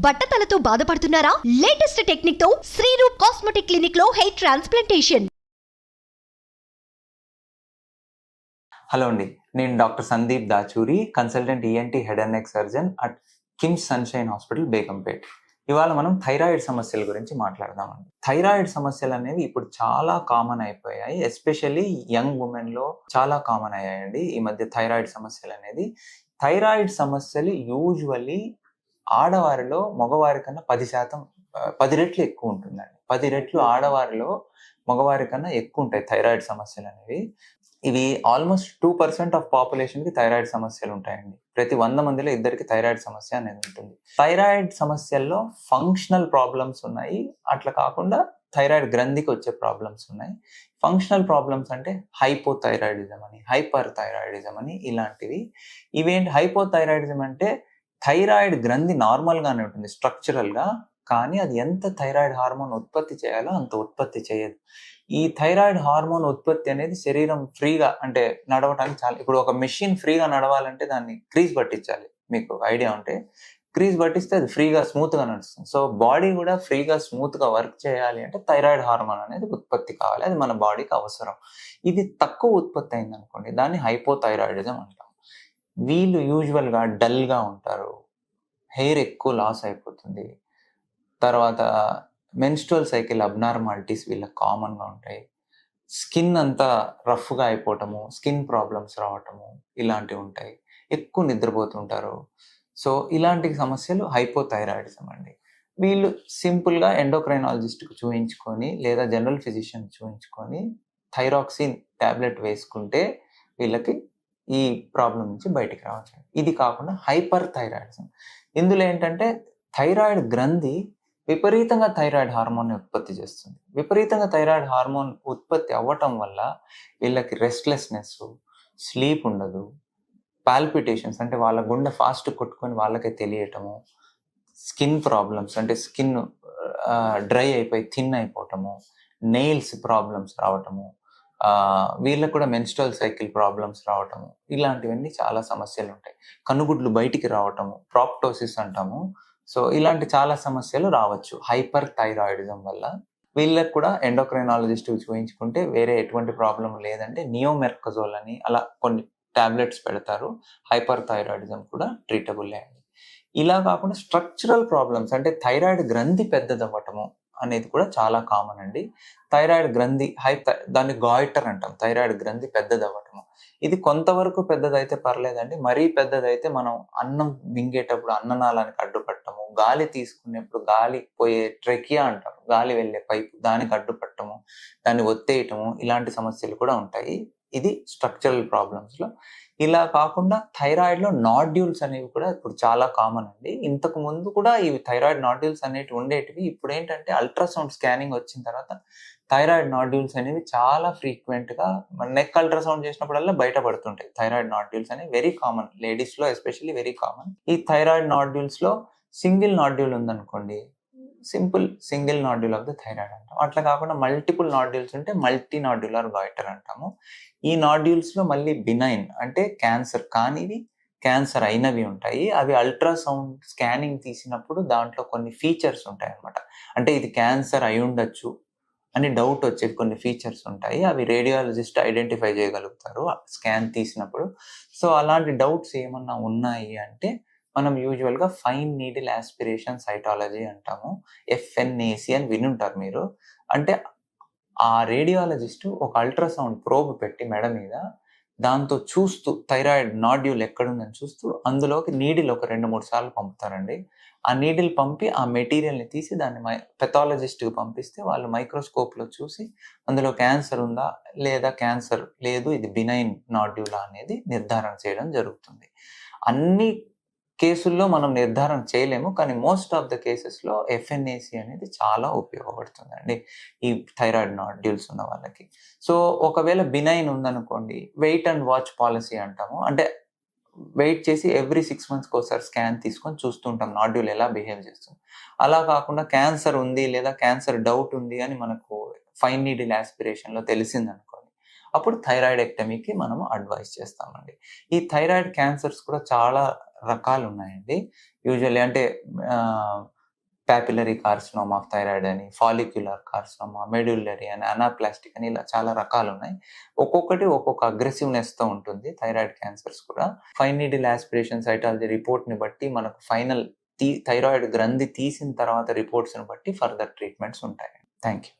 బట్టతలతో బాధపడుతున్నారా? Latest technique తో Shreeroop cosmetic clinic లో హెయిర్ ట్రాన్స్ప్లాంటేషన్. హలో అండి, నేను doctor Sandeep Dachuri, consultant ENT head and neck surgeon at KIMS sunshine hospital, Begumpet. ఇవాళ మనం థైరాయిడ్ సమస్యల గురించి మాట్లాడదామండి. థైరాయిడ్ సమస్యలు అనేవి ఇప్పుడు చాలా కామన్ అయిపోయాయి. ఎస్పెషల్లీ యంగ్ ఉమెన్లో చాలా కామన్ అయ్యాయండి ఈ మధ్య థైరాయిడ్ సమస్యలు అనేది. థైరాయిడ్ సమస్యలు యూజువల్లీ ఆడవారిలో మగవారి కన్నా 10 రెట్లు ఎక్కువ ఉంటుందండి. 10 రెట్లు ఆడవారిలో మగవారి కన్నా ఎక్కువ ఉంటాయి థైరాయిడ్ సమస్యలు అనేవి. ఇవి ఆల్మోస్ట్ 2% ఆఫ్ పాపులేషన్కి థైరాయిడ్ సమస్యలు ఉంటాయండి. ప్రతి 100 మందిలో ఇద్దరికి థైరాయిడ్ సమస్య అనేది ఉంటుంది. థైరాయిడ్ సమస్యల్లో ఫంక్షనల్ ప్రాబ్లమ్స్ ఉన్నాయి, అట్లా కాకుండా థైరాయిడ్ గ్రంథికి వచ్చే ప్రాబ్లమ్స్ ఉన్నాయి. ఫంక్షనల్ ప్రాబ్లమ్స్ అంటే హైపోథైరాయిడిజం అని, హైపర్ థైరాయిడిజం అని ఇలాంటివి. ఇవేంటి? హైపోథైరాయిడిజం అంటే థైరాయిడ్ గ్రంథి నార్మల్గానే ఉంటుంది స్ట్రక్చరల్గా, కానీ అది ఎంత థైరాయిడ్ హార్మోన్ ఉత్పత్తి చేయాలో అంత ఉత్పత్తి చేయదు. ఈ థైరాయిడ్ హార్మోన్ ఉత్పత్తి అనేది శరీరం ఫ్రీగా, అంటే నడవటానికి చాలా, ఇప్పుడు ఒక మెషిన్ ఫ్రీగా నడవాలంటే దాన్ని క్రీజ్ పట్టించాలి. మీకు ఐడియా ఉంటే క్రీజ్ పట్టిస్తే అది ఫ్రీగా స్మూత్గా నడుస్తుంది. సో బాడీ కూడా ఫ్రీగా స్మూత్గా వర్క్ చేయాలి అంటే థైరాయిడ్ హార్మోన్ అనేది ఉత్పత్తి కావాలి. అది మన బాడీకి అవసరం. ఇది తక్కువ ఉత్పత్తి అయింది అనుకోండి, దాన్ని హైపోథైరాయిడిజం అంటాం. వీళ్ళు యూజువల్గా డల్గా ఉంటారు, హెయిర్ ఎక్కువ లాస్ అయిపోతుంది, తర్వాత మెన్స్ట్రువల్ సైకిల్ అబ్నార్మాలిటీస్ వీళ్ళకి కామన్గా ఉంటాయి, స్కిన్ అంతా రఫ్గా అయిపోవటము, స్కిన్ ప్రాబ్లమ్స్ రావటము ఇలాంటివి ఉంటాయి, ఎక్కువ నిద్రపోతుంటారు. సో ఇలాంటి సమస్యలు హైపోథైరాయిడిజం అండి. వీళ్ళు సింపుల్గా ఎండోక్రైనాలజిస్ట్కి చూయించుకొని లేదా జనరల్ ఫిజిషియన్ చూయించుకొని థైరాక్సిన్ ట్యాబ్లెట్ వేసుకుంటే వీళ్ళకి ఈ ప్రాబ్లం నుంచి బయటికి రావచ్చు. ఇది కాకుండా హైపర్ థైరాయిడిజం, ఇందులో ఏంటంటే థైరాయిడ్ గ్రంథి విపరీతంగా థైరాయిడ్ హార్మోన్ని ఉత్పత్తి చేస్తుంది. విపరీతంగా థైరాయిడ్ హార్మోన్ ఉత్పత్తి అవ్వటం వల్ల వీళ్ళకి రెస్ట్లెస్నెస్, స్లీప్ ఉండదు, పాల్పిటేషన్స్ అంటే వాళ్ళ గుండె ఫాస్ట్ కొట్టుకొని వాళ్ళకే తెలియటము, స్కిన్ ప్రాబ్లమ్స్ అంటే స్కిన్ డ్రై అయిపోయి థిన్ అయిపోవటము, నెయిల్స్ ప్రాబ్లమ్స్ రావటము, వీళ్ళకు కూడా మెన్స్ట్రువల్ సైకిల్ ప్రాబ్లమ్స్ రావటము, ఇలాంటివన్నీ చాలా సమస్యలు ఉంటాయి. కనుగుడ్లు బయటికి రావటము, ప్రాప్టోసిస్ అంటాము. సో ఇలాంటి చాలా సమస్యలు రావచ్చు హైపర్ థైరాయిడిజం వల్ల. వీళ్ళకి కూడా ఎండోక్రైనాలజిస్ట్ చూపించుకుంటే వేరే ఎటువంటి ప్రాబ్లం లేదంటే నియోమెర్కజోల్ అని అలా కొన్ని టాబ్లెట్స్ పెడతారు. హైపర్ థైరాయిడిజం కూడా ట్రీటబుల్ అండి. ఇలా కాకుండా స్ట్రక్చరల్ ప్రాబ్లమ్స్ అంటే థైరాయిడ్ గ్రంథి పెద్దదవ్వటము అనేది కూడా చాలా కామన్ అండి. థైరాయిడ్ గ్రంథి దాన్ని గాయిటర్ అంటాం. థైరాయిడ్ గ్రంథి పెద్దదవ్వటము, ఇది కొంతవరకు పెద్దదైతే పర్లేదండి. మరీ పెద్దదైతే మనం అన్నం మింగేటప్పుడు అన్ననాళానికి అడ్డుపట్టము, గాలి తీసుకునేప్పుడు గాలి పోయే ట్రెకియా అంటారు, గాలి వెళ్ళే పైపు, దానికి అడ్డుపట్టము, దాన్ని ఒత్తేయటము, ఇలాంటి సమస్యలు కూడా ఉంటాయి. ఇది స్ట్రక్చరల్ ప్రాబ్లమ్స్లో. ఇలా కాకుండా థైరాయిడ్లో నాడ్యూల్స్ అనేవి కూడా ఇప్పుడు చాలా కామన్ అండి. ఇంతకు ముందు కూడా ఈ థైరాయిడ్ నాడ్యూల్స్ అనేవి ఉండేటివి. ఇప్పుడు ఏంటంటే అల్ట్రాసౌండ్ స్కానింగ్ వచ్చిన తర్వాత థైరాయిడ్ నాడ్యూల్స్ అనేవి చాలా ఫ్రీక్వెంట్గా నెక్ అల్ట్రాసౌండ్ చేసినప్పుడల్లా బయటపడుతుంటాయి. థైరాయిడ్ నాడ్యూల్స్ అనేవి వెరీ కామన్, లేడీస్లో ఎస్పెషల్లీ వెరీ కామన్. ఈ థైరాయిడ్ నాడ్యూల్స్లో సింగిల్ నాడ్యూల్ ఉందనుకోండి, single nodule of the thyroid అంటాం. అట్లా కాకుండా మల్టిపుల్ నాడ్యూల్స్ ఉంటే మల్టీ నాడ్యూలర్ గాయిటర్ అంటాము. ఈ నాడ్యూల్స్లో మళ్ళీ బినైన్ అంటే క్యాన్సర్ కానివి, క్యాన్సర్ అయినవి ఉంటాయి. అవి అల్ట్రాసౌండ్ స్కానింగ్ తీసినప్పుడు దాంట్లో కొన్ని ఫీచర్స్ ఉంటాయి అన్నమాట. అంటే ఇది క్యాన్సర్ అయి ఉండొచ్చు అని డౌట్ వచ్చే కొన్ని ఫీచర్స్ ఉంటాయి. అవి రేడియాలజిస్ట్ ఐడెంటిఫై చేయగలుగుతారు స్కాన్ తీసినప్పుడు. సో అలాంటి డౌట్స్ ఏమన్నా ఉన్నాయి అంటే మనం యూజువల్గా ఫైన్ నీడిల్ ఆస్పిరేషన్ సైటాలజీ అంటాము, FNAC అని వినుంటారు మీరు. అంటే ఆ రేడియాలజిస్ట్ ఒక అల్ట్రాసౌండ్ ప్రోబ్ పెట్టి మెడ మీద, దాంతో చూస్తూ థైరాయిడ్ నాడ్యూల్ ఎక్కడుందని చూస్తూ అందులోకి నీడిల్ ఒక 2-3 సార్లు పంపుతారండి. ఆ నీడిల్ పంపి ఆ మెటీరియల్ని తీసి దాన్ని పెథాలజిస్ట్కి పంపిస్తే వాళ్ళు మైక్రోస్కోప్లో చూసి అందులో క్యాన్సర్ ఉందా లేదా క్యాన్సర్ లేదు, ఇది బినైన్ నాడ్యూలా అనేది నిర్ధారణ చేయడం జరుగుతుంది. అన్ని కేసుల్లో మనం నిర్ధారణ చేయలేము, కానీ మోస్ట్ ఆఫ్ ద కేసెస్లో FNAC అనేది చాలా ఉపయోగపడుతుందండి ఈ థైరాయిడ్ నాడ్యూల్స్ ఉన్న వాళ్ళకి. సో ఒకవేళ బినైన్ ఉందనుకోండి, వెయిట్ అండ్ వాచ్ పాలసీ అంటాము. అంటే వెయిట్ చేసి ఎవ్రీ 6 monthsకి ఒకసారి స్కాన్ తీసుకొని చూస్తుంటాం నాడ్యూల్ ఎలా బిహేవ్ చేస్తుంది. అలా కాకుండా క్యాన్సర్ ఉంది లేదా క్యాన్సర్ డౌట్ ఉంది అని మనకు ఫైన్ నీడిల్ ఆస్పిరేషన్లో తెలిసిందనుకోండి, అప్పుడు థైరాయిడెక్టమీకి మనము అడ్వైస్ చేస్తామండి. ఈ థైరాయిడ్ క్యాన్సర్స్ కూడా చాలా రకాలు ఉన్నాయండి. యూజువల్లీ అంటే పాపిలరీ కార్సినోమా ఆఫ్ థైరాయిడ్ అని, ఫాలిక్యులర్ కార్సినోమా, మెడ్యులరీ అని, అనాప్లాస్టిక్ అని ఇలా చాలా రకాలున్నాయి. ఒక్కొక్కటి ఒక్కొక్క అగ్రెసివ్‌నెస్‌తో ఉంటుంది థైరాయిడ్ క్యాన్సర్స్ కూడా. ఫైన్ నీడిల్ యాస్పిరేషన్ సైటాలజీ రిపోర్ట్‌ని బట్టి మనకు ఫైనల్ థైరాయిడ్ గ్రంథి తీసిన తర్వాత రిపోర్ట్స్‌ని బట్టి ఫర్దర్ ట్రీట్మెంట్స్ ఉంటాయి. Thank you.